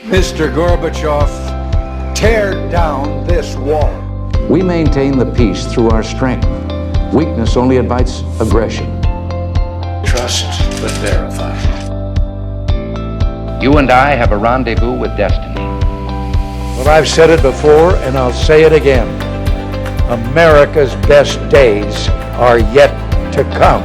Mr. Gorbachev, tear down this wall. We maintain the peace through our strength. Weakness only invites aggression. Trust but verify. You and I have a rendezvous with destiny. Well, I've said it before and I'll say it again. America's best days are yet to come.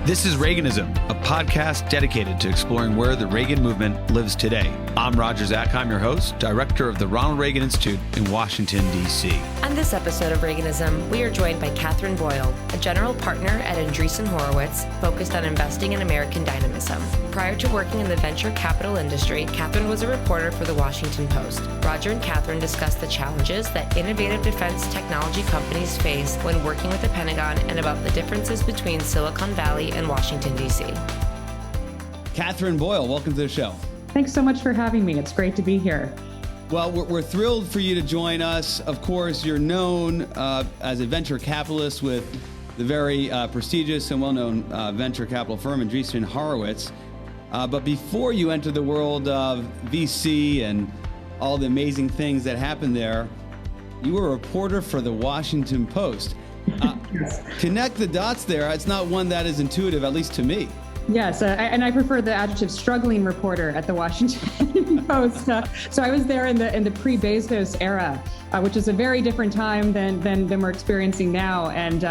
This is Reaganism, a podcast dedicated to exploring where the Reagan movement lives today. I'm Roger Zach. I'm your host, director of the Ronald Reagan Institute in Washington, D.C. On this episode of Reaganism, we are joined by Katherine Boyle, a general partner at Andreesen Horowitz, focused on investing in American dynamism. Prior to working in the venture capital industry, Katherine was a reporter for the Washington Post. Roger and Katherine discussed the challenges that innovative defense technology companies face when working with the Pentagon and about the differences between Silicon Valley and Washington, D.C. Katherine Boyle, welcome to the show. Thanks so much for having me. It's great to be here. Well, we're thrilled for you to join us. Of course, you're known as a venture capitalist with the very prestigious and well-known venture capital firm, Andreesen Horowitz. But before you entered the world of VC and all the amazing things that happened there, you were a reporter for the Washington Post. Yes. Connect the dots there. It's not one that is intuitive, at least to me. Yes, and I prefer the adjective struggling reporter at the Washington Post. So I was there in the pre-Bezos era, which is a very different time than we're experiencing now. And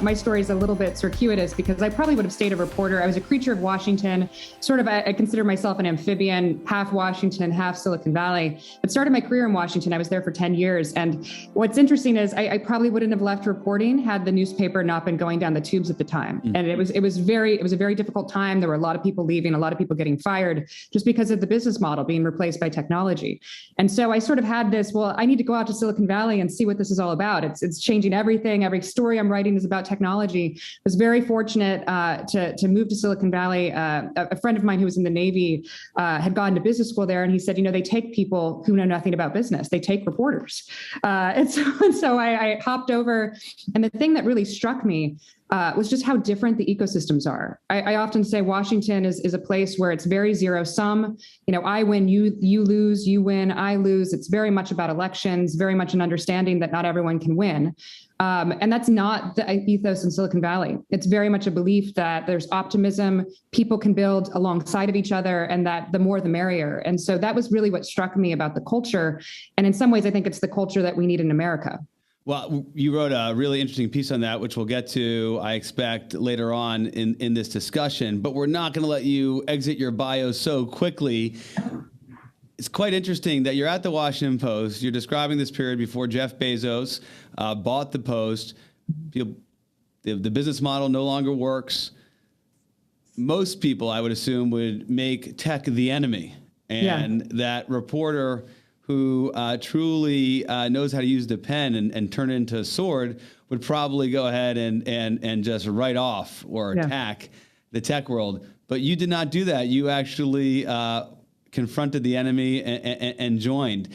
my story is a little bit circuitous because I probably would have stayed a reporter. I was a creature of Washington, sort of. I consider myself an amphibian, half Washington, half Silicon Valley. But started my career in Washington. I was there for 10 years. And what's interesting is I probably wouldn't have left reporting had the newspaper not been going down the tubes at the time. Mm-hmm. And it was a very difficult time. There were a lot of people leaving, a lot of people getting fired just because of the business model being replaced by technology. And so I sort of had this, well, I need to go out to Silicon Valley and see what this is all about. It's changing everything. Every story I'm writing is about technology. I was very fortunate to move to Silicon Valley. A friend of mine who was in the Navy had gone to business school there, and he said, they take people who know nothing about business. They take reporters. And so I hopped over. And the thing that really struck me was just how different the ecosystems are. I often say Washington is a place where it's very zero sum. I win, you lose, you win, I lose. It's very much about elections, very much an understanding that not everyone can win. And that's not the ethos in Silicon Valley. It's very much a belief that there's optimism, people can build alongside of each other, and that the more the merrier. And so that was really what struck me about the culture. And in some ways, I think it's the culture that we need in America. Well, you wrote a really interesting piece on that, which we'll get to, I expect, later on in this discussion. But we're not going to let you exit your bio so quickly. It's quite interesting that you're at the Washington Post. You're describing this period before Jeff Bezos bought the Post. The business model no longer works. Most people, I would assume, would make tech the enemy. And that reporter who truly knows how to use the pen and turn it into a sword would probably go ahead and just write off or attack the tech world. But you did not do that. You actually confronted the enemy and joined.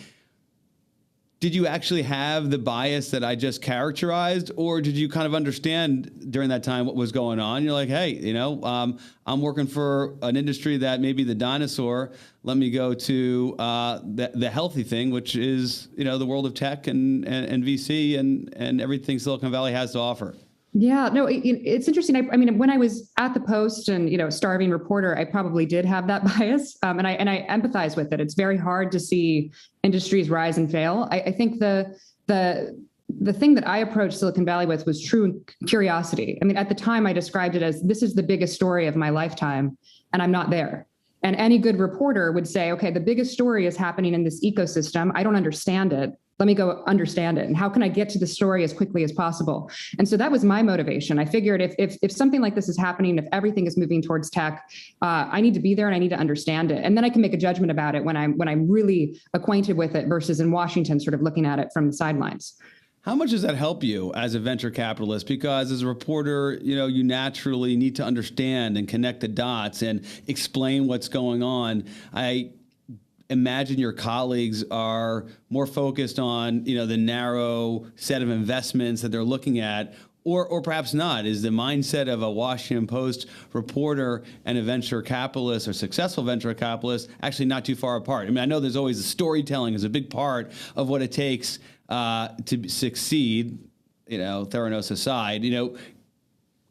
Did you actually have the bias that I just characterized, or did you kind of understand during that time what was going on? You're like, hey, I'm working for an industry that may be the dinosaur. Let me go to the healthy thing, which is, the world of tech and VC and everything Silicon Valley has to offer. Yeah, no, it's interesting. I mean, when I was at the Post and, starving reporter, I probably did have that bias. And I empathize with it. It's very hard to see industries rise and fail. I think the thing that I approached Silicon Valley with was true curiosity. I mean, at the time I described it as, this is the biggest story of my lifetime, and I'm not there. And any good reporter would say, okay, the biggest story is happening in this ecosystem. I don't understand it. Let me go understand it. And how can I get to the story as quickly as possible? And so that was my motivation. I figured if something like this is happening, if everything is moving towards tech, I need to be there and I need to understand it. And then I can make a judgment about it when I'm really acquainted with it versus in Washington, sort of looking at it from the sidelines. How much does that help you as a venture capitalist? Because as a reporter, you naturally need to understand and connect the dots and explain what's going on. I imagine your colleagues are more focused on, the narrow set of investments that they're looking at, Or perhaps not. Is the mindset of a Washington Post reporter and a venture capitalist or successful venture capitalist actually not too far apart? I mean, I know there's always the storytelling is a big part of what it takes to succeed, Theranos aside.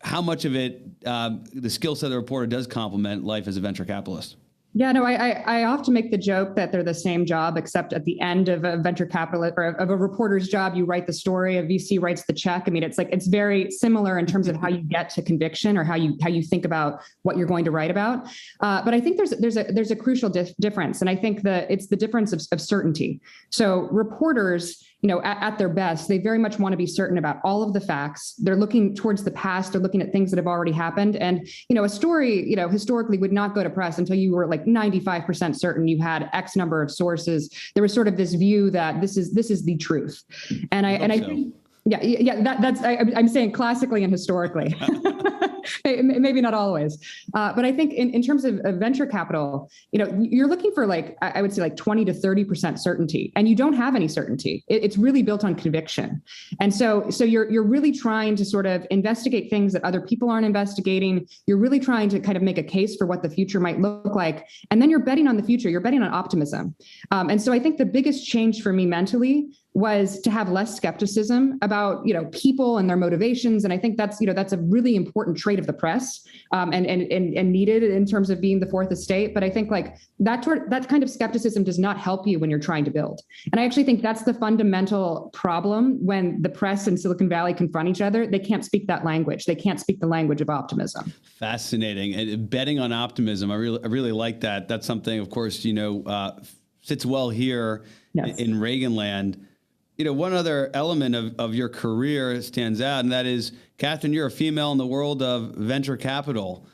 How much of it, the skill set of the reporter does complement life as a venture capitalist? Yeah, no, I often make the joke that they're the same job, except at the end of a venture capitalist or of a reporter's job, you write the story, a VC writes the check. I mean, it's very similar in terms of how you get to conviction or how you think about what you're going to write about. But I think there's a crucial difference, and I think that it's the difference of certainty. So reporters, at their best, they very much want to be certain about all of the facts. They're looking towards the past. They're looking at things that have already happened. And, a story, historically would not go to press until you were like 95% certain you had X number of sources. There was sort of this view that this is the truth. And I think, I'm saying classically and historically. Maybe not always. But I think in terms of venture capital, you're looking for I would say 20 to 30% certainty, and you don't have any certainty. It's really built on conviction. And so you're really trying to sort of investigate things that other people aren't investigating. You're really trying to kind of make a case for what the future might look like. And then you're betting on the future. You're betting on optimism. And so I think the biggest change for me mentally was to have less skepticism about, people and their motivations. And I think that's a really important trait of the press, and needed in terms of being the fourth estate. But I think that kind of skepticism does not help you when you're trying to build. And I actually think that's the fundamental problem when the press and Silicon Valley confront each other. They can't speak that language. They can't speak the language of optimism. Fascinating. And betting on optimism, I really like that. That's something, of course, sits well here in Reagan land. One other element of your career stands out, and that is, Katherine, you're a female in the world of venture capital,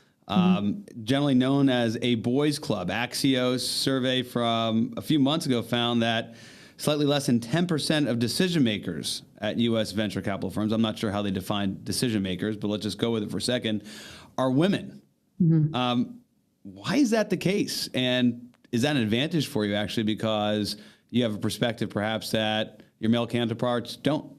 generally known as a boys' club. Axios survey from a few months ago found that slightly less than 10% of decision makers at U.S. venture capital firms, I'm not sure how they define decision makers, but let's just go with it for a second, are women. Why is that the case? And is that an advantage for you, actually, because you have a perspective perhaps that your male counterparts don't?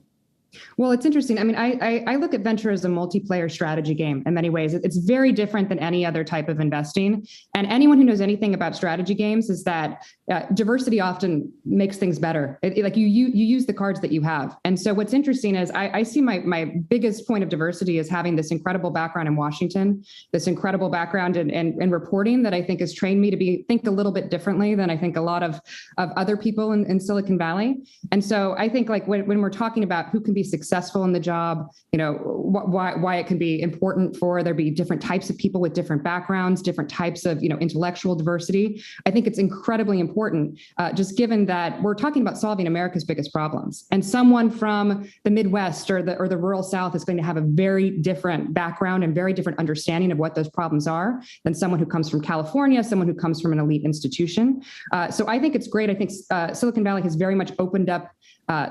Well, it's interesting. I mean, I look at venture as a multiplayer strategy game in many ways. It's very different than any other type of investing. And anyone who knows anything about strategy games is that diversity often makes things better. You use the cards that you have. And so what's interesting is I see my biggest point of diversity is having this incredible background in Washington, this incredible background in reporting that I think has trained me to think a little bit differently than I think a lot of other people in Silicon Valley. And so I think when we're talking about who can be successful in the job, why it can be important for there be different types of people with different backgrounds, different types of intellectual diversity. I think it's incredibly important, just given that we're talking about solving America's biggest problems, and someone from the Midwest or the rural South is going to have a very different background and very different understanding of what those problems are than someone who comes from California, someone who comes from an elite institution. So I think it's great. I think Silicon Valley has very much opened up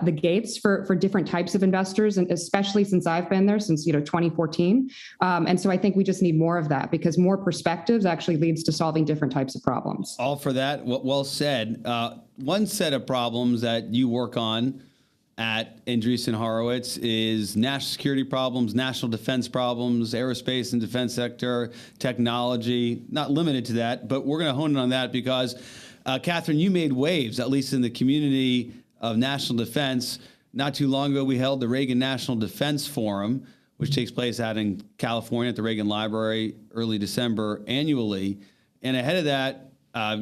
the gates for different types of investors, and especially since I've been there since 2014. And so I think we just need more of that, because more perspectives actually leads to solving different types of problems. All for that. Well said. One set of problems that you work on at Andreesen Horowitz is national security problems, national defense problems, aerospace and defense sector, technology, not limited to that, but we're going to hone in on that because, Katherine, you made waves, at least in the community of national defense. Not too long ago, we held the Reagan National Defense Forum, which takes place out in California at the Reagan Library early December annually. And ahead of that,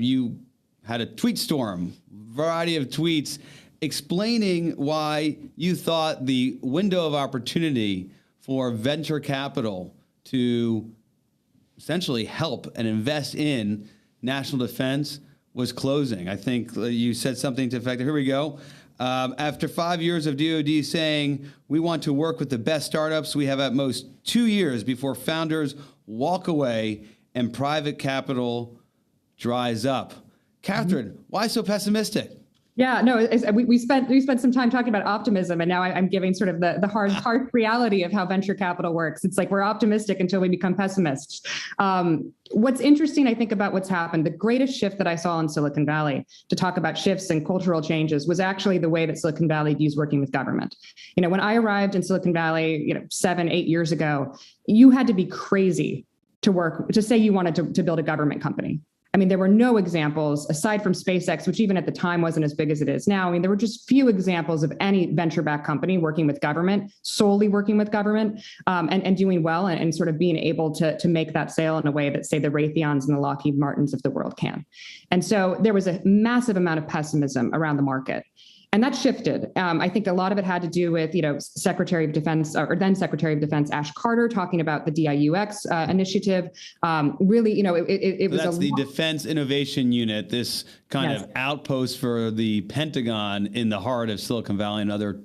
you had a tweet storm, variety of tweets explaining why you thought the window of opportunity for venture capital to essentially help and invest in national defense was closing. I think you said something to the effect, here we go. After 5 years of DoD saying we want to work with the best startups, we have at most 2 years before founders walk away and private capital dries up. Katherine, why so pessimistic? Yeah, no, we spent some time talking about optimism, and now I'm giving sort of the hard reality of how venture capital works. It's like we're optimistic until we become pessimists. What's interesting, I think, about what's happened, the greatest shift that I saw in Silicon Valley to talk about shifts and cultural changes was actually the way that Silicon Valley views working with government. When I arrived in Silicon Valley, 7-8 years ago, you had to be crazy to say you wanted to build a government company. I mean, there were no examples aside from SpaceX, which even at the time wasn't as big as it is now. I mean, there were just few examples of any venture-backed company working with government, solely working with government, and doing well and sort of being able to make that sale in a way that, say, the Raytheons and the Lockheed Martins of the world can. And so there was a massive amount of pessimism around the market. And that shifted. I think a lot of it had to do with, Secretary of Defense or then Secretary of Defense Ash Carter talking about the DIUX initiative. Really, it was that's the Defense Innovation Unit, this kind of outpost for the Pentagon in the heart of Silicon Valley and other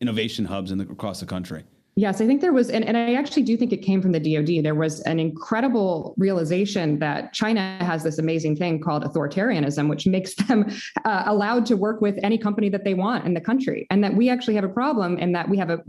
innovation hubs across the country. Yes, I think there was, and I actually do think it came from the DoD. There was an incredible realization that China has this amazing thing called authoritarianism, which makes them allowed to work with any company that they want in the country, and that we actually have a problem in that we have a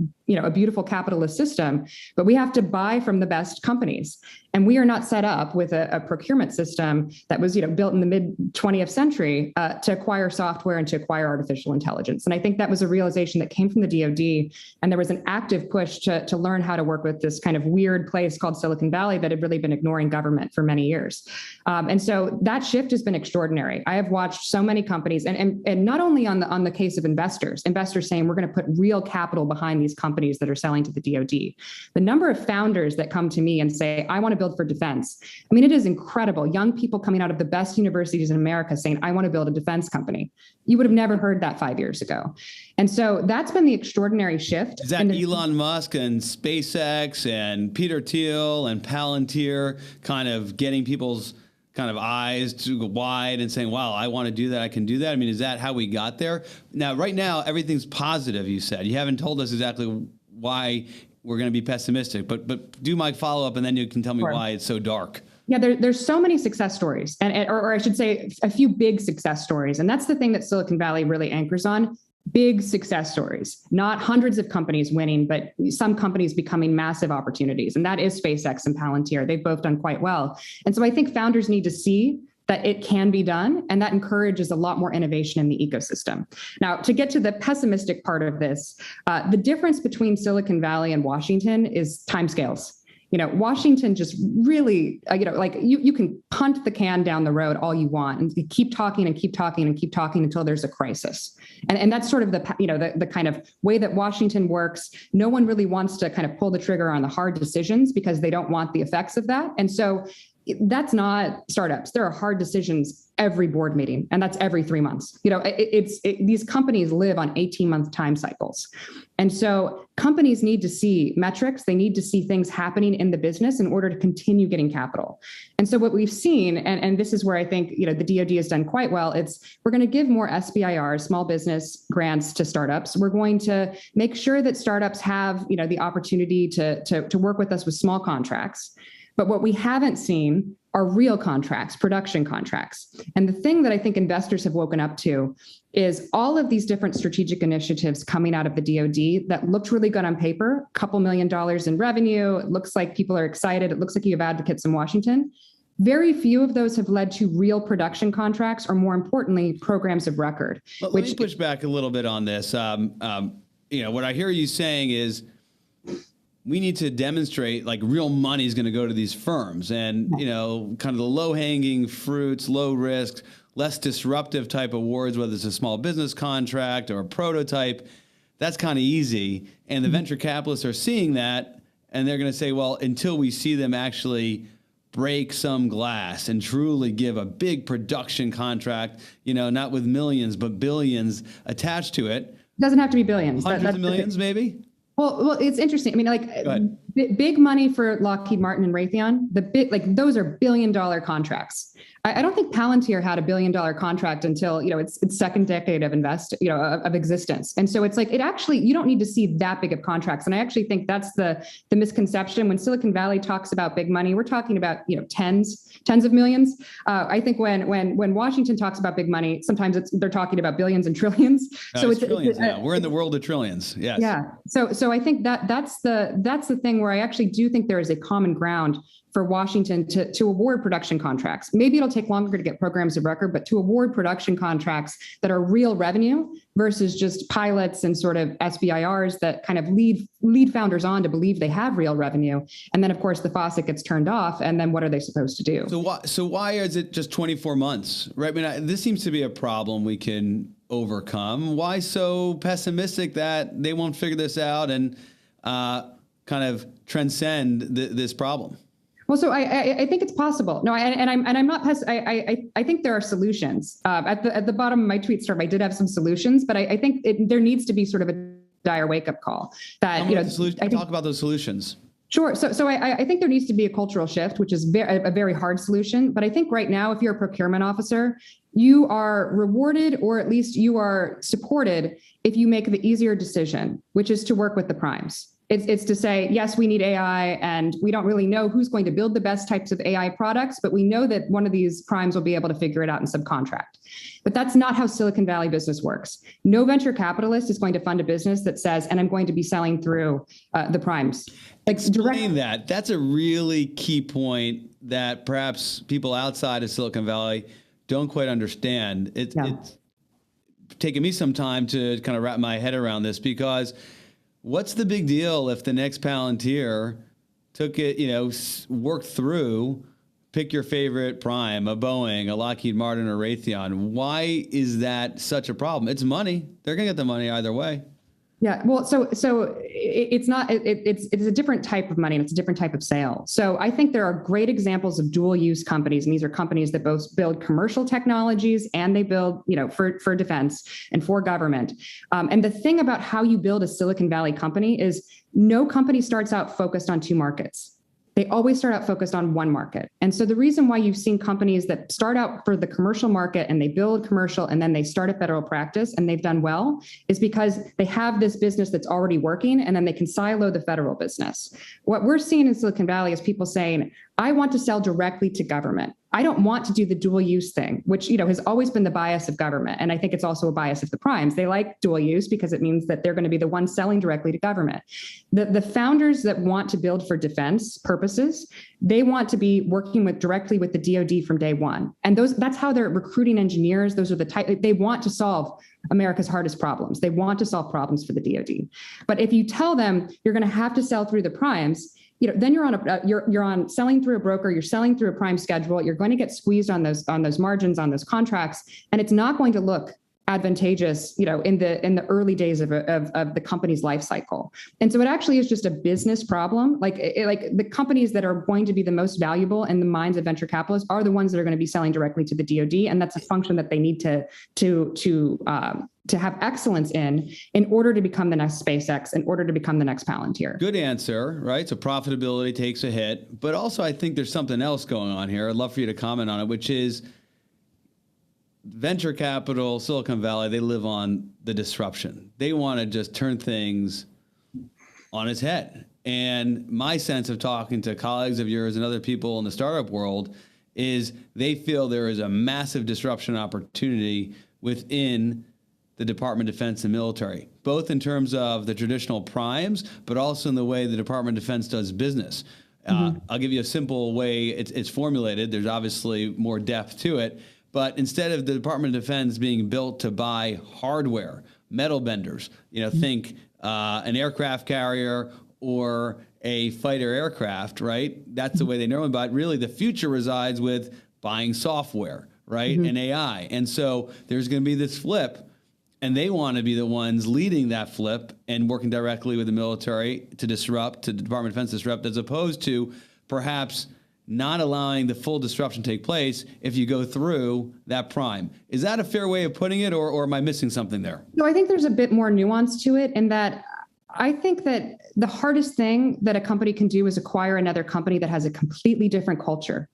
beautiful capitalist system, but we have to buy from the best companies. And we are not set up with a procurement system that was, built in the mid 20th century to acquire software and to acquire artificial intelligence. And I think that was a realization that came from the DoD. And there was an active push to learn how to work with this kind of weird place called Silicon Valley that had really been ignoring government for many years. And so that shift has been extraordinary. I have watched so many companies, and not only on the case of investors saying we're going to put real capital behind these companies that are selling to the DoD. The number of founders that come to me and say, I want to build for defense. I mean, it is incredible. Young people coming out of the best universities in America saying, I want to build a defense company. You would have never heard that 5 years ago. And so that's been the extraordinary shift. Is that Elon Musk and SpaceX and Peter Thiel and Palantir kind of getting people's kind of eyes to go wide and saying, wow, I want to do that. I can do that. I mean, is that how we got there? Now, right now, everything's positive, you said. You haven't told us exactly why we're going to be pessimistic, but do my follow-up and then you can tell me why it's so dark. Yeah, there's so many success stories, or I should say a few big success stories. And that's the thing that Silicon Valley really anchors on. Big success stories, not hundreds of companies winning, but some companies becoming massive opportunities. And that is SpaceX and Palantir. They've both done quite well. And so I think founders need to see that it can be done, and that encourages a lot more innovation in the ecosystem. Now, to get to the pessimistic part of this, the difference between Silicon Valley and Washington is timescales. Washington just really, you can punt the can down the road all you want and keep talking and keep talking and keep talking until there's a crisis. And that's sort of the kind of way that Washington works. No one really wants to kind of pull the trigger on the hard decisions because they don't want the effects of that. And so that's not startups. There are hard decisions every board meeting, and that's every 3 months. These companies live on 18-month time cycles. And so companies need to see metrics. They need to see things happening in the business in order to continue getting capital. And so what we've seen, and this is where I think, the DoD has done quite well, we're going to give more SBIR, small business grants to startups. We're going to make sure that startups have, the opportunity to work with us with small contracts. But what we haven't seen are real contracts, production contracts. And the thing that I think investors have woken up to is all of these different strategic initiatives coming out of the DoD that looked really good on paper, a couple $1 million in revenue. It looks like people are excited. It looks like you have advocates in Washington. Very few of those have led to real production contracts, or more importantly, programs of record. Let me push back a little bit on this. What I hear you saying is, we need to demonstrate like real money is going to go to these firms, and, kind of the low hanging fruits, low risk, less disruptive type awards, whether it's a small business contract or a prototype, that's kind of easy. And the venture capitalists are seeing that, and they're going to say, well, until we see them actually break some glass and truly give a big production contract, not with millions, but billions attached to it. It doesn't have to be billions. Hundreds of millions, maybe? Well, it's interesting. I mean, big money for Lockheed Martin and Raytheon. Those are billion-dollar contracts. I don't think Palantir had $1 billion contract until, its second decade of of existence. And so it's like, you don't need to see that big of contracts. And I actually think that's the misconception. When Silicon Valley talks about big money, we're talking about, tens of millions. I think when Washington talks about big money, sometimes they're talking about billions and trillions. So it's trillions now. We're in the world of trillions. Yes. Yeah. So I think that's the thing where I actually do think there is a common ground for Washington to award production contracts. Maybe it'll take longer to get programs of record, but to award production contracts that are real revenue versus just pilots and sort of SBIRs that kind of lead founders on to believe they have real revenue. And then of course the faucet gets turned off, and then what are they supposed to do? So why is it just 24 months, right? I mean, this seems to be a problem we can overcome. Why so pessimistic that they won't figure this out and kind of transcend this problem? Well, so I think it's possible. No, I'm not. I think there are solutions. At the bottom of my tweet storm, I did have some solutions, but I think there needs to be sort of a dire wake up call. That talk about those solutions. Sure. So I think there needs to be a cultural shift, which is a very hard solution. But I think right now, if you're a procurement officer, you are rewarded, or at least you are supported, if you make the easier decision, which is to work with the primes. It's to say, yes, we need AI, and we don't really know who's going to build the best types of AI products, but we know that one of these primes will be able to figure it out and subcontract. But that's not how Silicon Valley business works. No venture capitalist is going to fund a business that says, and I'm going to be selling through the primes. Explain that. That's a really key point that perhaps people outside of Silicon Valley don't quite understand. It's taken me some time to kind of wrap my head around this, because what's the big deal if the next Palantir took it, worked through, pick your favorite prime, a Boeing, a Lockheed Martin, or Raytheon? Why is that such a problem? It's money. They're going to get the money either way. Yeah, well, so it's not, it's a different type of money, and it's a different type of sale. So I think there are great examples of dual use companies, and these are companies that both build commercial technologies and they build, for defense and for government. And the thing about how you build a Silicon Valley company is no company starts out focused on two markets. They always start out focused on one market. And so the reason why you've seen companies that start out for the commercial market and they build commercial and then they start a federal practice and they've done well is because they have this business that's already working, and then they can silo the federal business. What we're seeing in Silicon Valley is people saying, I want to sell directly to government. I don't want to do the dual use thing, which has always been the bias of government. And I think it's also a bias of the primes. They like dual use because it means that they're going to be the ones selling directly to government. The founders that want to build for defense purposes, they want to be working directly with the DoD from day one. And that's how they're recruiting engineers. Those are the type, they want to solve America's hardest problems. They want to solve problems for the DoD. But if you tell them you're going to have to sell through the primes, then you're on selling through a broker, you're selling through a prime schedule, you're going to get squeezed on those margins, on those contracts, and it's not going to look advantageous, in the early days of the company's life cycle. And so it actually is just a business problem. Like the companies that are going to be the most valuable in the minds of venture capitalists are the ones that are going to be selling directly to the DoD, and that's a function that they need to have excellence in order to become the next SpaceX, in order to become the next Palantir. Good answer, right? So profitability takes a hit, but also I think there's something else going on here. I'd love for you to comment on it, which is venture capital, Silicon Valley, they live on the disruption. They want to just turn things on its head. And my sense of talking to colleagues of yours and other people in the startup world is they feel there is a massive disruption opportunity within the Department of Defense and military, both in terms of the traditional primes, but also in the way the Department of Defense does business. I'll give you a simple way it's formulated. There's obviously more depth to it. But instead of the Department of Defense being built to buy hardware, metal benders, think an aircraft carrier or a fighter aircraft, right? That's the way they normally buy it. Really, the future resides with buying software, right? And AI. And so there's going to be this flip, and they want to be the ones leading that flip and working directly with the military to disrupt, to the Department of Defense disrupt, as opposed to perhaps not allowing the full disruption to take place if you go through that prime. Is that a fair way of putting it, or am I missing something there? No, I think there's a bit more nuance to it in that I think that the hardest thing that a company can do is acquire another company that has a completely different culture.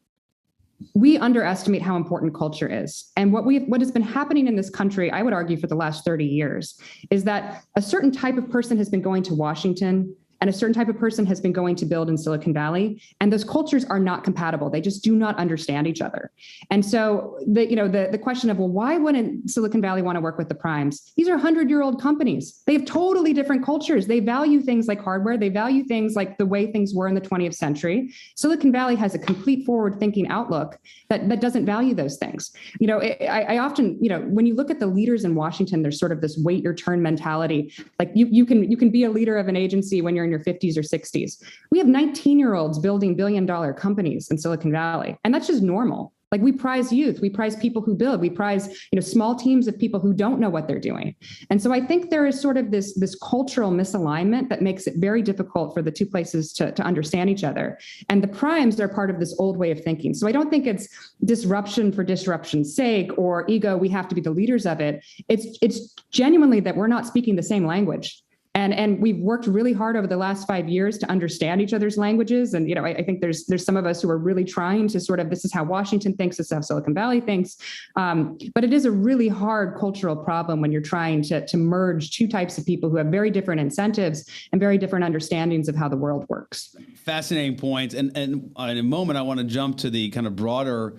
We underestimate how important culture is. And what has been happening in this country, I would argue for the last 30 years, is that a certain type of person has been going to Washington and a certain type of person has been going to build in Silicon Valley, and those cultures are not compatible. They just do not understand each other. And so the question of, well, why wouldn't Silicon Valley want to work with the primes? These are 100-year-old companies. They have totally different cultures. They value things like hardware. They value things like the way things were in the 20th century. Silicon Valley has a complete forward-thinking outlook that doesn't value those things. I often, when you look at the leaders in Washington, there's sort of this wait your turn mentality. Like you can be a leader of an agency when you're in your 50s or 60s. We have 19-year-olds building billion-dollar companies in Silicon Valley, and that's just normal. Like, we prize youth, we prize people who build, we prize small teams of people who don't know what they're doing. And so I think there is sort of this cultural misalignment that makes it very difficult for the two places to understand each other. And the primes are part of this old way of thinking. So I don't think it's disruption for disruption's sake or ego, we have to be the leaders of it. It's genuinely that we're not speaking the same language. And we've worked really hard over the last 5 years to understand each other's languages. And, I think there's some of us who are really trying to sort of, this is how Washington thinks, this is how Silicon Valley thinks. But it is a really hard cultural problem when you're trying to merge two types of people who have very different incentives and very different understandings of how the world works. Fascinating points. And in a moment, I want to jump to the kind of broader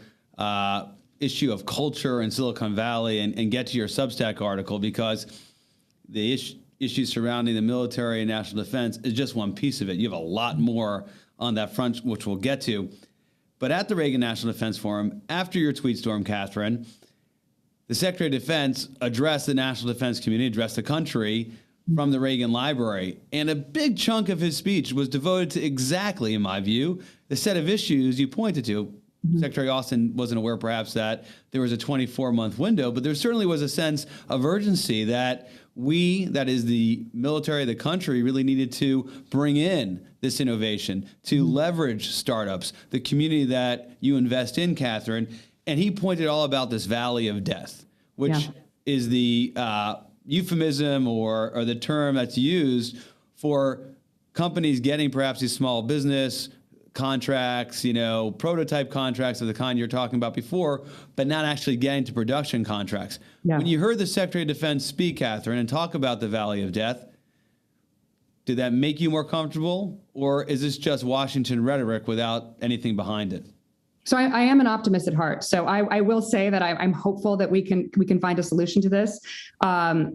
issue of culture in Silicon Valley and get to your Substack article, because the issues surrounding the military and national defense is just one piece of it. You have a lot more on that front, which we'll get to. But at the Reagan National Defense Forum, after your tweet storm, Katherine, the Secretary of Defense addressed the national defense community, addressed the country from the Reagan Library. And a big chunk of his speech was devoted to exactly, in my view, the set of issues you pointed to. Mm-hmm. Secretary Austin wasn't aware, perhaps, that there was a 24-month window, but there certainly was a sense of urgency that we, that is the military, the country, really needed to bring in this innovation, to leverage startups, the community that you invest in, Katherine. And he pointed all about this valley of death, which is the euphemism or the term that's used for companies getting perhaps these small business contracts, prototype contracts of the kind you're talking about before, but not actually getting to production contracts. Yeah. When you heard the Secretary of Defense speak, Katherine, and talk about the Valley of Death, did that make you more comfortable, or is this just Washington rhetoric without anything behind it? So I am an optimist at heart. So I will say that I'm hopeful that we can find a solution to this. I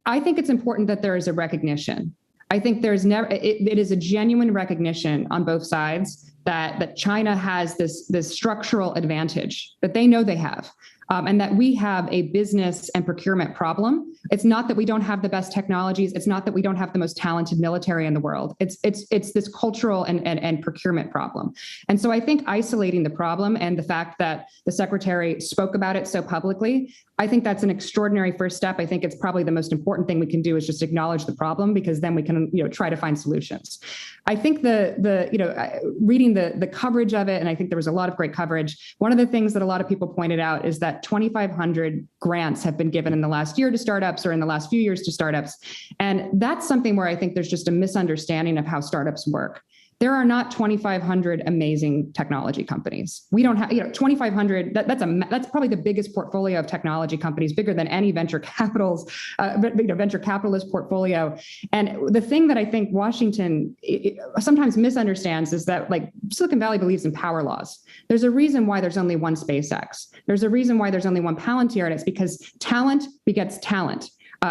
think it's important that there is a recognition. I think there's never, it is a genuine recognition on both sides that China has this structural advantage that they know they have, and that we have a business and procurement problem. It's not that we don't have the best technologies. It's not that we don't have the most talented military in the world. It's this cultural and procurement problem. And so I think isolating the problem and the fact that the secretary spoke about it so publicly, I think that's an extraordinary first step. I think it's probably the most important thing we can do is just acknowledge the problem, because then we can try to find solutions. I think reading the coverage of it, and I think there was a lot of great coverage. One of the things that a lot of people pointed out is that 2,500 grants have been given in the last year to startups, or in the last few years to startups. And that's something where I think there's just a misunderstanding of how startups work. There are not 2,500 amazing technology companies. We don't have, 2,500. That's probably the biggest portfolio of technology companies, bigger than any venture capitalist portfolio. And the thing that I think Washington sometimes misunderstands is that, like, Silicon Valley believes in power laws. There's a reason why there's only one SpaceX. There's a reason why there's only one Palantir, and it's because talent begets talent.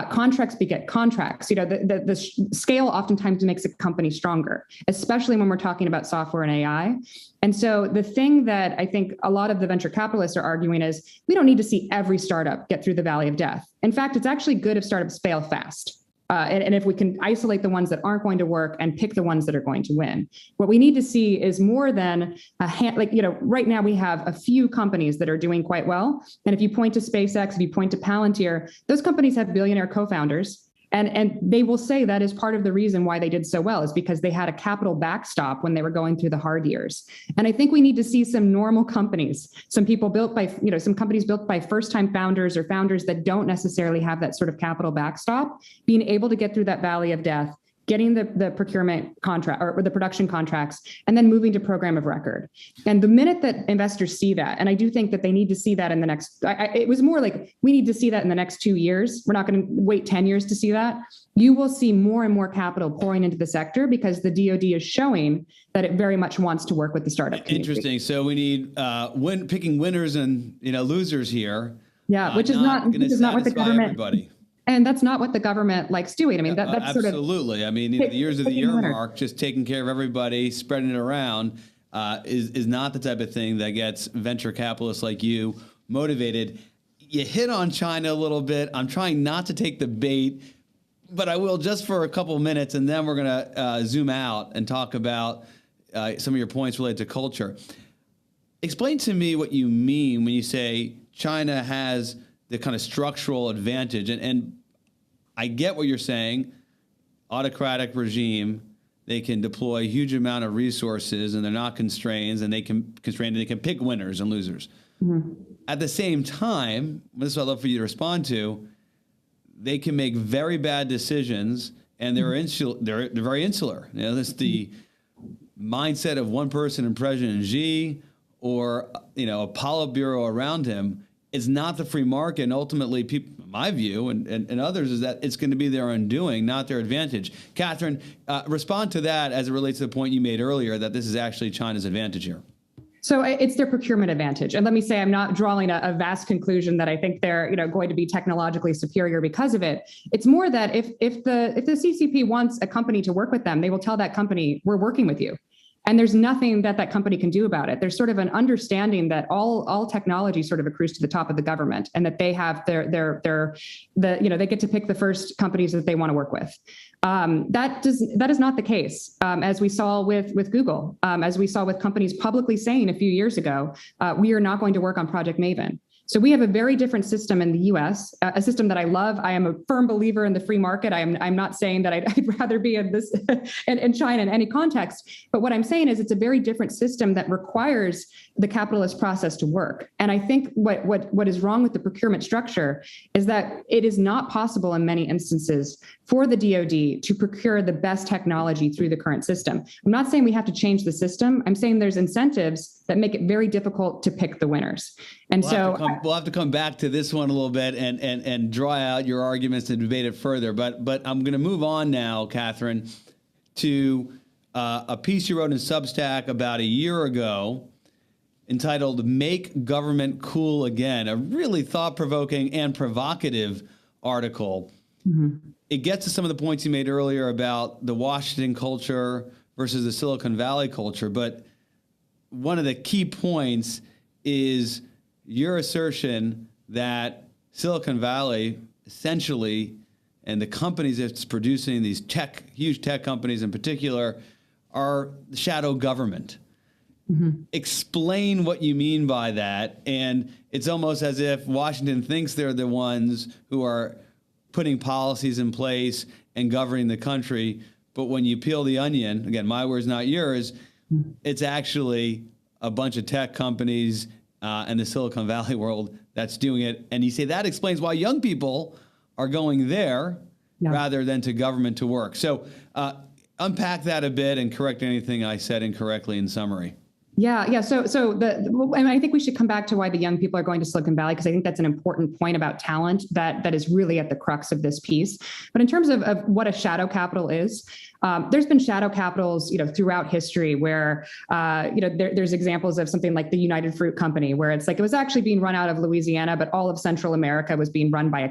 Contracts beget contracts. The scale oftentimes makes a company stronger, especially when we're talking about software and AI. And so the thing that I think a lot of the venture capitalists are arguing is we don't need to see every startup get through the valley of death. In fact, it's actually good if startups fail fast. And if we can isolate the ones that aren't going to work and pick the ones that are going to win. What we need to see is more than right now we have a few companies that are doing quite well. And if you point to SpaceX, if you point to Palantir, those companies have billionaire co-founders. And they will say that is part of the reason why they did so well, is because they had a capital backstop when they were going through the hard years. And I think we need to see some normal companies, some companies built by first-time founders or founders that don't necessarily have that sort of capital backstop, being able to get through that valley of death, getting the procurement contract or the production contracts, and then moving to program of record. And the minute that investors see that, and I do think that they need to see that in the next, it was more like we need to see that in the next 2 years. We're not going to wait 10 years to see that. You will see more and more capital pouring into the sector because the DoD is showing that it very much wants to work with the startup community. Interesting. So we need picking winners and losers here. Yeah, which is not what the government. Everybody. And that's not what the government likes doing. I mean, that's absolutely. Sort of. I mean, the years of the year mark, just taking care of everybody, spreading it around, is not the type of thing that gets venture capitalists like you motivated. You hit on China a little bit. I'm trying not to take the bait, but I will just for a couple of minutes, and then we're going to zoom out and talk about some of your points related to culture. Explain to me what you mean when you say China has the kind of structural advantage. And I get what you're saying. Autocratic regime, they can deploy a huge amount of resources and they're not constrained, and they can pick winners and losers. Mm-hmm. At the same time, this is what I'd love for you to respond to, they can make very bad decisions, and they're very insular. This is the mindset of one person in President Xi, or a Politburo around him. It's not the free market, and ultimately, people, my view and others, is that it's going to be their undoing, not their advantage. Katherine, respond to that as it relates to the point you made earlier, that this is actually China's advantage here. So it's their procurement advantage. And let me say, I'm not drawing a vast conclusion that I think they're going to be technologically superior because of it. It's more that if the CCP wants a company to work with them, they will tell that company, we're working with you. And there's nothing that company can do about it. There's sort of an understanding that all technology sort of accrues to the top of the government, and that they have they get to pick the first companies that they want to work with. That is not the case, as we saw with Google, as we saw with companies publicly saying a few years ago, we are not going to work on Project Maven. So we have a very different system in the U.S., a system that I love. I am a firm believer in the free market. I'm not saying that I'd rather be in this in China in any context. But what I'm saying is it's a very different system that requires the capitalist process to work. And I think what is wrong with the procurement structure is that it is not possible in many instances for the DoD to procure the best technology through the current system. I'm not saying we have to change the system. I'm saying there's incentives that make it very difficult to pick the winners. And we'll have to come back to this one a little bit and draw out your arguments and debate it further. But I'm going to move on now, Katherine, to a piece you wrote in Substack about a year ago entitled "Make Government Cool Again," a really thought-provoking and provocative article. Mm-hmm. It gets to some of the points you made earlier about the Washington culture versus the Silicon Valley culture. But one of the key points is your assertion that Silicon Valley essentially, and the companies it's producing, these huge tech companies in particular, are the shadow government. Mm-hmm. Explain what you mean by that. And it's almost as if Washington thinks they're the ones who are putting policies in place and governing the country. But when you peel the onion, again, my words, not yours, it's actually a bunch of tech companies and the Silicon Valley world that's doing it. And you say that explains why young people are going there rather than to government to work. So unpack that a bit and correct anything I said incorrectly in summary. Yeah. So I think we should come back to why the young people are going to Silicon Valley, because I think that's an important point about talent that is really at the crux of this piece. But in terms of what a shadow capital is, there's been shadow capitals, throughout history where, there's examples of something like the United Fruit Company, where it's like it was actually being run out of Louisiana, but all of Central America was being run by a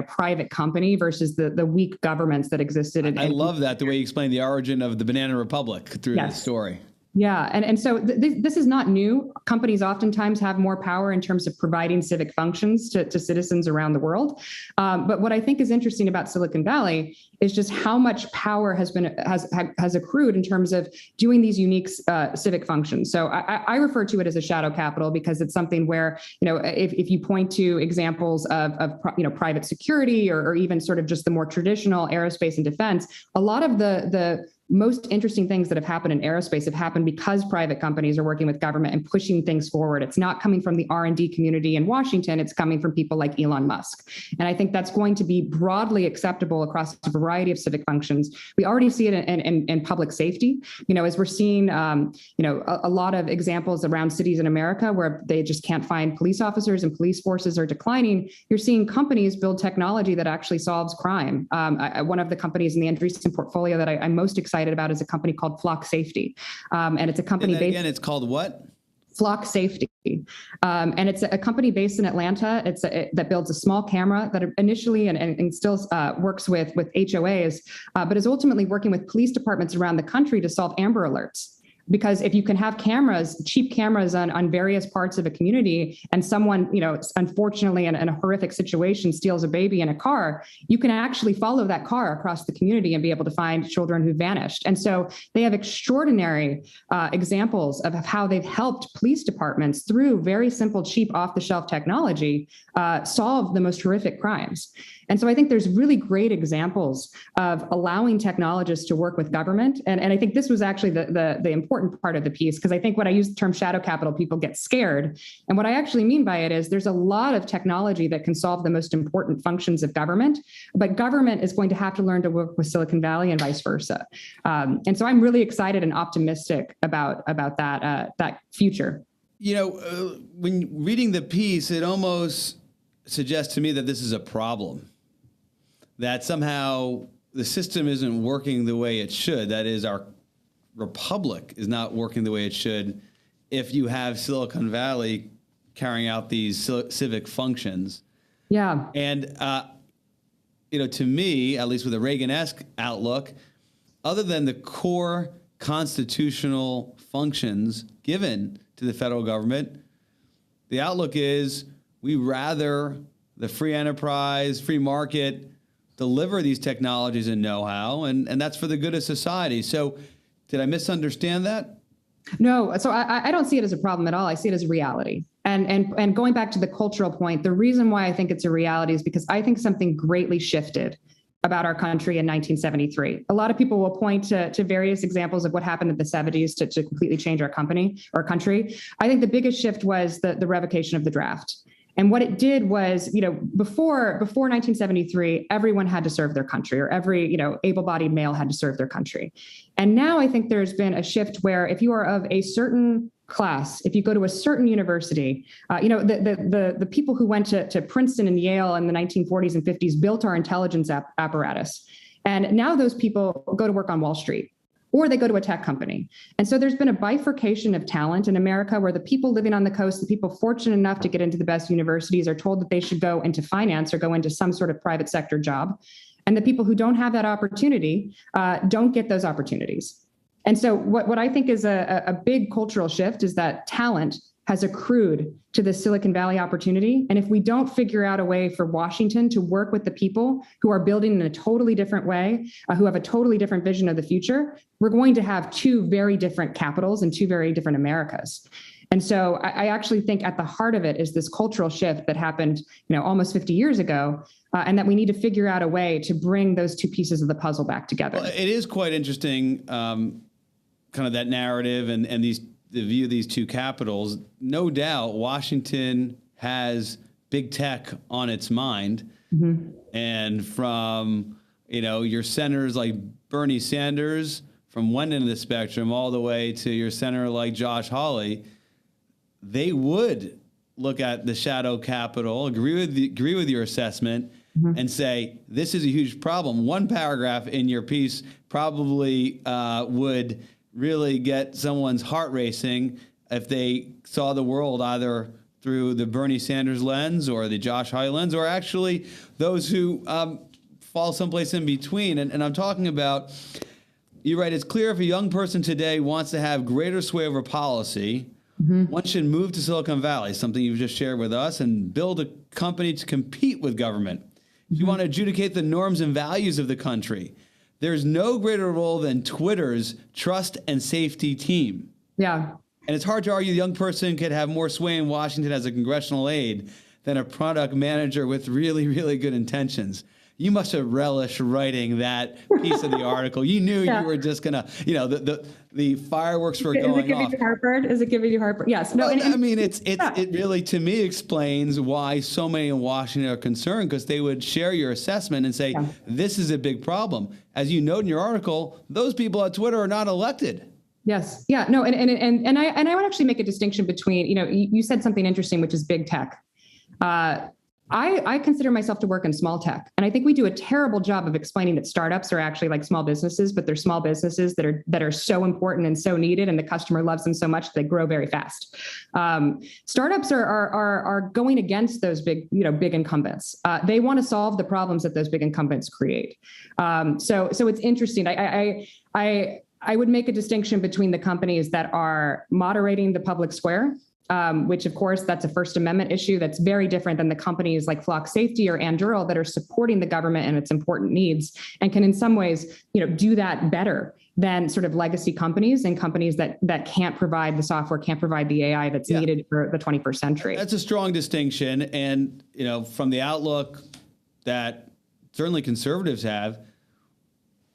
private company versus the weak governments that existed. I love that, the way you explained the origin of the Banana Republic through this story. Yeah, and so this is not new. Companies oftentimes have more power in terms of providing civic functions to citizens around the world. But what I think is interesting about Silicon Valley is just how much power has accrued in terms of doing these unique civic functions. So I refer to it as a shadow capital because it's something where, if you point to examples of private security or even sort of just the more traditional aerospace and defense, a lot of the most interesting things that have happened in aerospace have happened because private companies are working with government and pushing things forward. It's not coming from the R&D community in Washington. It's coming from people like Elon Musk. And I think that's going to be broadly acceptable across a variety of civic functions. We already see it in public safety, as we're seeing, a lot of examples around cities in America where they just can't find police officers and police forces are declining. You're seeing companies build technology that actually solves crime. One of the companies in the Andreesen portfolio that I'm most excited about is a company called Flock Safety. And it's a company based... Again, it's called what? Flock Safety. And it's a company based in Atlanta. That builds a small camera that initially and still works with HOAs, but is ultimately working with police departments around the country to solve Amber Alerts. Because if you can have cameras, cheap cameras on various parts of a community, and someone, unfortunately in a horrific situation steals a baby in a car, you can actually follow that car across the community and be able to find children who vanished. And so they have extraordinary examples of how they've helped police departments through very simple, cheap, off-the-shelf technology solve the most horrific crimes. And so I think there's really great examples of allowing technologists to work with government. And I think this was actually the important part of the piece, because I think when I use the term shadow capital, people get scared. And what I actually mean by it is there's a lot of technology that can solve the most important functions of government, but government is going to have to learn to work with Silicon Valley and vice versa. And so I'm really excited and optimistic about that future. When reading the piece, it almost suggests to me that this is a problem. That somehow the system isn't working the way it should. That is, our republic is not working the way it should if you have Silicon Valley carrying out these civic functions. Yeah. And, to me, at least with a Reagan-esque outlook, other than the core constitutional functions given to the federal government, the outlook is we rather the free enterprise, free market, deliver these technologies and know-how, and that's for the good of society. So did I misunderstand that? No, so I don't see it as a problem at all. I see it as a reality. And going back to the cultural point, the reason why I think it's a reality is because I think something greatly shifted about our country in 1973. A lot of people will point to various examples of what happened in the 70s to completely change our country. I think the biggest shift was the revocation of the draft. And what it did was, before 1973, everyone had to serve their country, or every, able-bodied male had to serve their country. And now I think there's been a shift where if you are of a certain class, if you go to a certain university, the people who went to Princeton and Yale in the 1940s and 50s built our intelligence apparatus. And now those people go to work on Wall Street, or they go to a tech company. And so there's been a bifurcation of talent in America where the people living on the coast, the people fortunate enough to get into the best universities, are told that they should go into finance or go into some sort of private sector job. And the people who don't have that opportunity don't get those opportunities. And so what I think is a big cultural shift is that talent has accrued to the Silicon Valley opportunity. And if we don't figure out a way for Washington to work with the people who are building in a totally different way, who have a totally different vision of the future, we're going to have two very different capitals and two very different Americas. And so I actually think at the heart of it is this cultural shift that happened, almost 50 years ago, and that we need to figure out a way to bring those two pieces of the puzzle back together. Well, it is quite interesting, kind of that narrative and the view of these two capitals. No doubt Washington has big tech on its mind. Mm-hmm. And from, your senators like Bernie Sanders, from one end of the spectrum all the way to your senator like Josh Hawley, they would look at the shadow capital, agree with your assessment, mm-hmm. and say, this is a huge problem. One paragraph in your piece probably would really get someone's heart racing if they saw the world either through the Bernie Sanders lens or the Josh Hawley lens, or actually those who fall someplace in between. And I'm talking about You write, it's clear if a young person today wants to have greater sway over policy, one should move to Silicon Valley, something you've just shared with us, and build a company to compete with government. If you want to adjudicate the norms and values of the country, there's no greater role than Twitter's trust and safety team. Yeah. And it's hard to argue a young person could have more sway in Washington as a congressional aide than a product manager with really, really good intentions. You must have relished writing that piece of the article. You knew you were just gonna, the fireworks were going off. Is it giving you heartburn? Is it giving you heartburn? Yes. No. Well, I mean, it really, to me, explains why so many in Washington are concerned, because they would share your assessment and say, this is a big problem. As you note in your article, those people at Twitter are not elected. Yes. Yeah. No. And I would actually make a distinction between, you said something interesting, which is big tech. I consider myself to work in small tech, and I think we do a terrible job of explaining that startups are actually like small businesses, but they're small businesses that are so important and so needed, and the customer loves them so much that they grow very fast. Startups are going against those big incumbents. They want to solve the problems that those big incumbents create. So it's interesting. I would make a distinction between the companies that are moderating the public square, which, of course, that's a First Amendment issue that's very different than the companies like Flock Safety or Anduril that are supporting the government and its important needs and can in some ways, do that better than sort of legacy companies and companies that can't provide the software, can't provide the AI that's needed for the 21st century. That's a strong distinction. And, from the outlook that certainly conservatives have,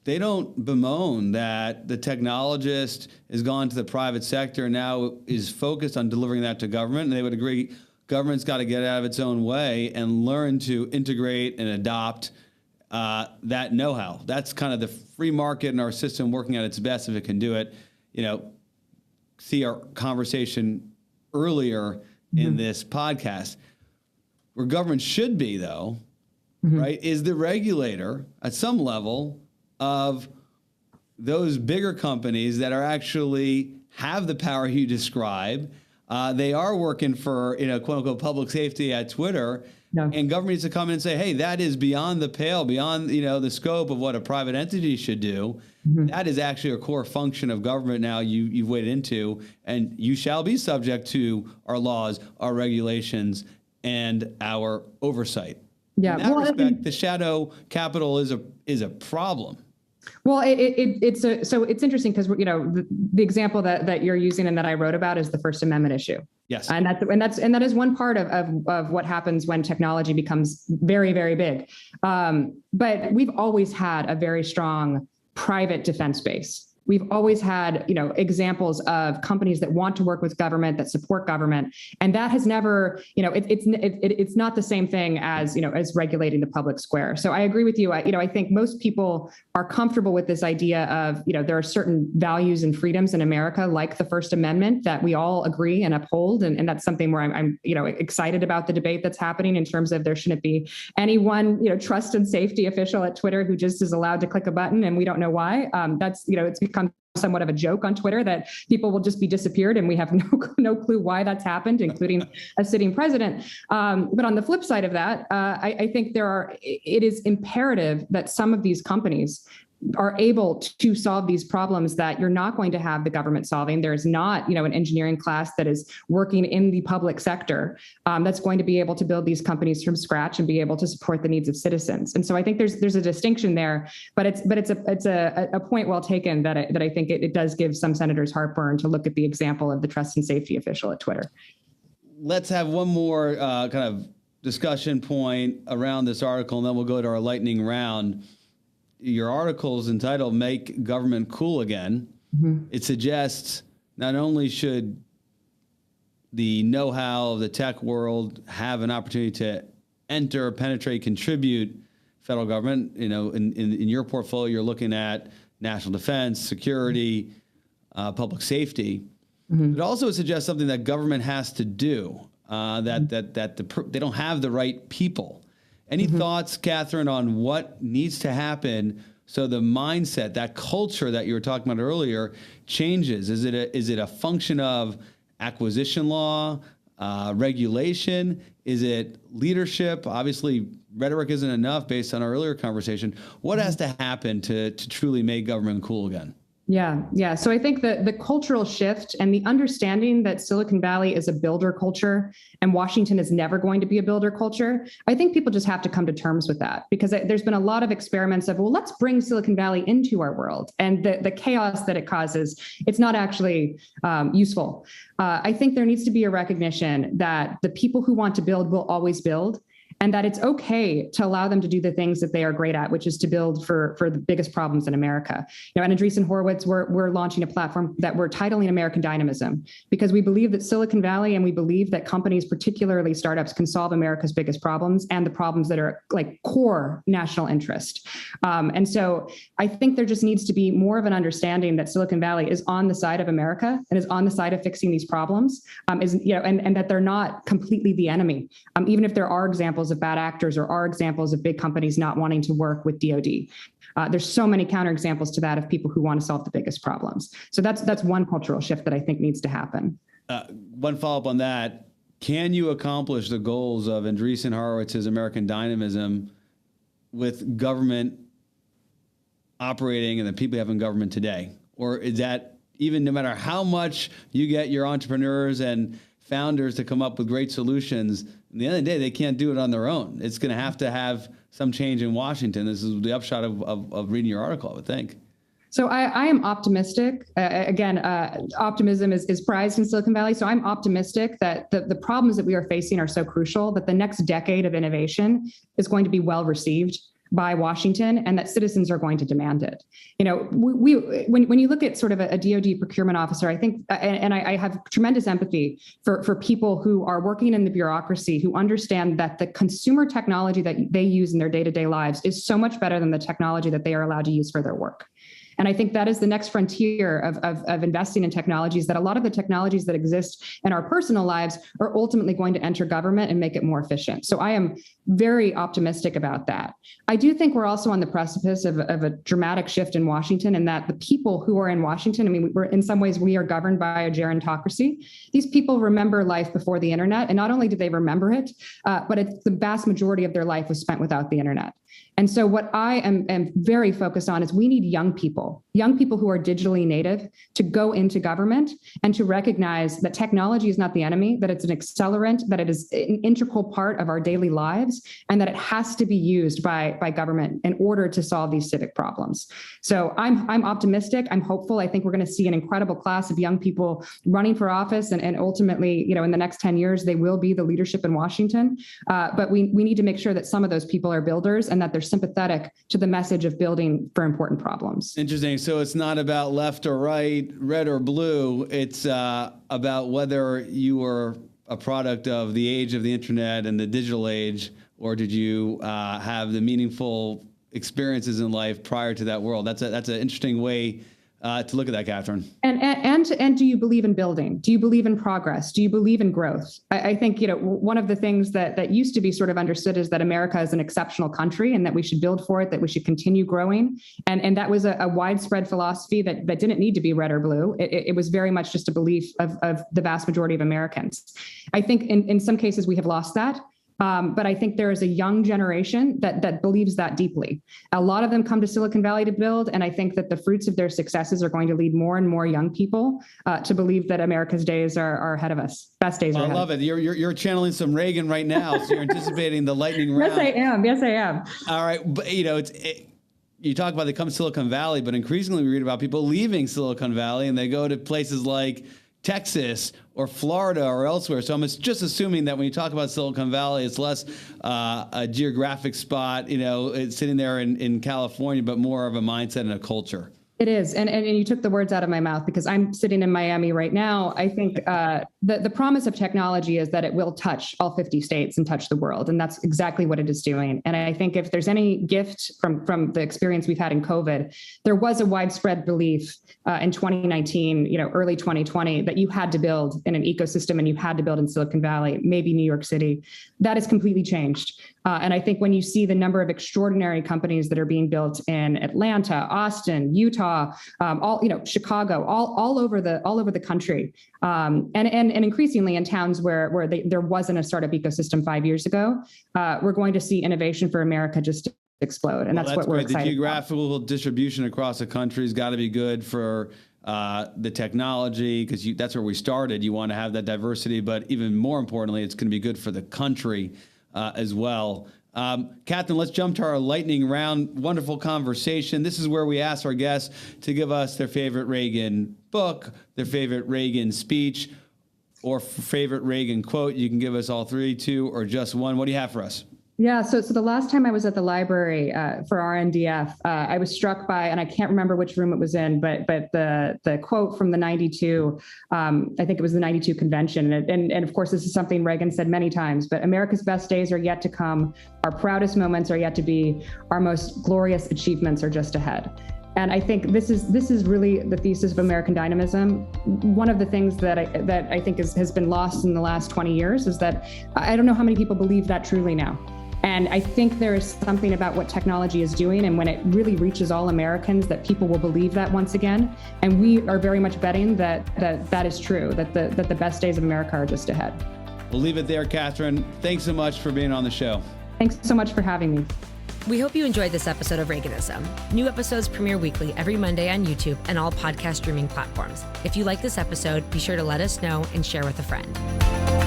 they don't bemoan that the technologist has gone to the private sector and now is focused on delivering that to government. And they would agree government's got to get out of its own way and learn to integrate and adopt that know-how. That's kind of the free market and our system working at its best if it can do it. See our conversation earlier in this podcast. Where government should be, though, right, is the regulator at some level of those bigger companies that are actually have the power you describe. They are working for, quote unquote, public safety at Twitter. No. And government needs to come in and say, hey, that is beyond the pale, beyond, the scope of what a private entity should do. That is actually a core function of government now you've waded into, and you shall be subject to our laws, our regulations, and our oversight. Yeah. In that respect, the shadow capital is a problem. Well, it's interesting because the example that you're using and that I wrote about is the First Amendment issue. Yes, and that is one part of what happens when technology becomes very, very big. But we've always had a very strong private defense base. We've always had, examples of companies that want to work with government, that support government, and that has never, it's not the same thing as, as regulating the public square. So I agree with you. I think most people are comfortable with this idea of, there are certain values and freedoms in America, like the First Amendment, that we all agree and uphold, and that's something where I'm excited about the debate that's happening in terms of there shouldn't be any one, trust and safety official at Twitter who just is allowed to click a button and we don't know why. That's, it's become somewhat of a joke on Twitter that people will just be disappeared and we have no clue why that's happened, including a sitting president. But on the flip side of that, I think it is imperative that some of these companies are able to solve these problems that you're not going to have the government solving. There's not, an engineering class that is working in the public sector that's going to be able to build these companies from scratch and be able to support the needs of citizens. And so I think there's a distinction there, but it's a point well taken that I think it does give some senators heartburn to look at the example of the trust and safety official at Twitter. Let's have one more kind of discussion point around this article, and then we'll go to our lightning round. Your article is entitled "Make Government Cool Again." It suggests not only should the know-how of the tech world have an opportunity to enter, penetrate, contribute federal government. In your portfolio, you're looking at national defense, security, public safety. It also suggests something that government has to do, they don't have the right people. Any thoughts, Katherine, on what needs to happen so the mindset, that culture that you were talking about earlier, changes? Is it a function of acquisition law, regulation? Is it leadership? Obviously, rhetoric isn't enough based on our earlier conversation. What has to happen to truly make government cool again? Yeah. So I think the cultural shift and the understanding that Silicon Valley is a builder culture and Washington is never going to be a builder culture, I think people just have to come to terms with that, because there's been a lot of experiments of, well, let's bring Silicon Valley into our world, and the chaos that it causes, it's not actually useful. I think there needs to be a recognition that the people who want to build will always build, and that it's okay to allow them to do the things that they are great at, which is to build for the biggest problems in America. At Andreesen Horowitz, we're launching a platform that we're titling American Dynamism, because we believe that Silicon Valley and we believe that companies, particularly startups, can solve America's biggest problems and the problems that are like core national interest. And so I think there just needs to be more of an understanding that Silicon Valley is on the side of America and is on the side of fixing these problems, and that they're not completely the enemy, even if there are examples of bad actors or are examples of big companies not wanting to work with DoD. There's so many counterexamples to that of people who want to solve the biggest problems. So that's one cultural shift that I think needs to happen. One follow-up on that. Can you accomplish the goals of Andreesen Horowitz's American Dynamism with government operating and the people you have in government today? Or is that, even no matter how much you get your entrepreneurs and founders to come up with great solutions, at the end of the day, they can't do it on their own. It's going to have some change in Washington. This is the upshot of reading your article, I would think. So I am optimistic. Optimism is prized in Silicon Valley. So I'm optimistic that the problems that we are facing are so crucial that the next decade of innovation is going to be well received by Washington, and that citizens are going to demand it. When you look at sort of a DoD procurement officer, I think, and I have tremendous empathy for people who are working in the bureaucracy, who understand that the consumer technology that they use in their day-to-day lives is so much better than the technology that they are allowed to use for their work. And I think that is the next frontier of investing in technologies, that a lot of the technologies that exist in our personal lives are ultimately going to enter government and make it more efficient. So I am very optimistic about that. I do think we're also on the precipice of a dramatic shift in Washington, and that the people who are in Washington, I mean, we're in some ways, we are governed by a gerontocracy. These people remember life before the internet. And not only do they remember it, but the vast majority of their life was spent without the internet. And so what I am very focused on is we need young people who are digitally native to go into government and to recognize that technology is not the enemy, that it's an accelerant, that it is an integral part of our daily lives, and that it has to be used by government in order to solve these civic problems. So I'm optimistic. I'm hopeful. I think we're going to see an incredible class of young people running for office, and ultimately, in the next 10 years, they will be the leadership in Washington. But we need to make sure that some of those people are builders and that they're sympathetic to the message of building for important problems. Interesting. So it's not about left or right, red or blue. It's about whether you were a product of the age of the internet and the digital age, or did you have the meaningful experiences in life prior to that world? That's an interesting way to look at that, Katherine. And do you believe in building? Do you believe in progress? Do you believe in growth? I think, one of the things that used to be sort of understood is that America is an exceptional country and that we should build for it, that we should continue growing. And that was a widespread philosophy that didn't need to be red or blue. It was very much just a belief of the vast majority of Americans. I think in some cases we have lost that. But I think there is a young generation that believes that deeply. A lot of them come to Silicon Valley to build, and I think that the fruits of their successes are going to lead more and more young people to believe that America's days are ahead of us. Best days are ahead. I love it. You're channeling some Reagan right now, so you're anticipating the lightning round. Yes, I am. All right, but you talk about they come to Silicon Valley, but increasingly we read about people leaving Silicon Valley and they go to places like Texas or Florida or elsewhere. So I'm just assuming that when you talk about Silicon Valley, it's less a geographic spot, it's sitting there in California, but more of a mindset and a culture. It is. And you took the words out of my mouth, because I'm sitting in Miami right now. I think the promise of technology is that it will touch all 50 states and touch the world. And that's exactly what it is doing. And I think if there's any gift from the experience we've had in COVID, there was a widespread belief in 2019, early 2020, that you had to build in an ecosystem and you had to build in Silicon Valley, maybe New York City. That has completely changed. And I think when you see the number of extraordinary companies that are being built in Atlanta, Austin, Utah, Chicago, all over the country, and increasingly in towns where there wasn't a startup ecosystem 5 years ago, we're going to see innovation for America just explode. And that's what we're great. excited The geographical distribution across the country has got to be good for the technology, because that's where we started. You want to have that diversity, but even more importantly, it's going to be good for the country as well. Katherine, let's jump to our lightning round. Wonderful conversation. This is where we ask our guests to give us their favorite Reagan book, their favorite Reagan speech, or favorite Reagan quote. You can give us all three, two, or just one. What do you have for us? Yeah, so the last time I was at the library for RNDF, I was struck by, and I can't remember which room it was in, but the quote from the 92, I think it was the 92 convention. And of course, this is something Reagan said many times, but America's best days are yet to come. Our proudest moments are yet to be. Our most glorious achievements are just ahead. And I think this is really the thesis of American dynamism. One of the things that I think has been lost in the last 20 years is that I don't know how many people believe that truly now. And I think there is something about what technology is doing, and when it really reaches all Americans, that people will believe that once again. And we are very much betting that is true, that the best days of America are just ahead. We'll leave it there, Katherine. Thanks so much for being on the show. Thanks so much for having me. We hope you enjoyed this episode of Reaganism. New episodes premiere weekly every Monday on YouTube and all podcast streaming platforms. If you like this episode, be sure to let us know and share with a friend.